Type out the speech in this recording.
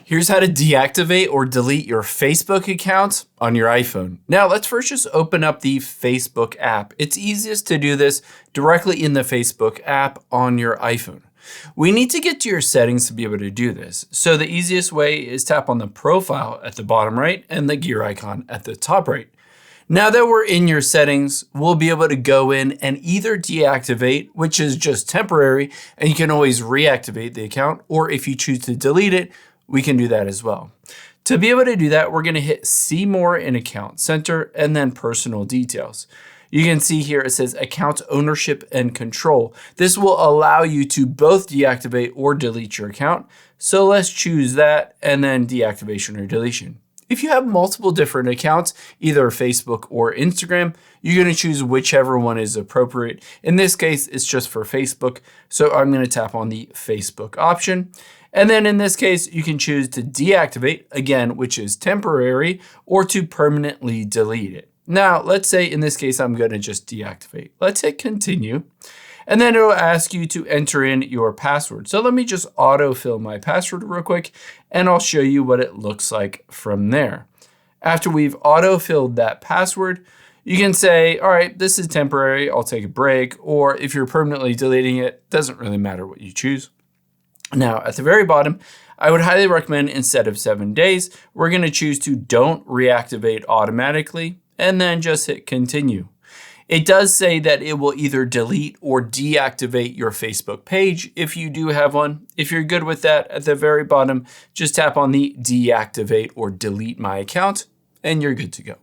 Here's how to deactivate or delete your Facebook account on your iPhone. Now, let's first just open up the Facebook app. It's easiest to do this directly in the Facebook app on your iPhone. We need to get to your settings to be able to do this. So the easiest way is tap on the profile at the bottom right and the gear icon at the top right. Now that we're in your settings, we'll be able to go in and either deactivate, which is just temporary, and you can always reactivate the account, or if you choose to delete it, we can do that as well. To be able to do that, we're going to hit See More in Account Center and then Personal Details. You can see here it says Account Ownership and Control. This will allow you to both deactivate or delete your account. So let's choose that and then deactivation or deletion. If you have multiple different accounts, either Facebook or Instagram, you're going to choose whichever one is appropriate. In this case, it's just for Facebook. So I'm going to tap on the Facebook option. And then in this case, you can choose to deactivate, again, which is temporary, or to permanently delete it. Now, let's say in this case, I'm going to just deactivate. Let's hit continue. And then it'll ask you to enter in your password. So let me just autofill my password real quick, and I'll show you what it looks like from there. After we've autofilled that password, you can say, all right, this is temporary, I'll take a break. Or if you're permanently deleting it, doesn't really matter what you choose. Now, at the very bottom, I would highly recommend instead of 7 days, we're going to choose to don't reactivate automatically, and then just hit continue. It does say that it will either delete or deactivate your Facebook page if you do have one. If you're good with that, at the very bottom, just tap on the deactivate or delete my account and you're good to go.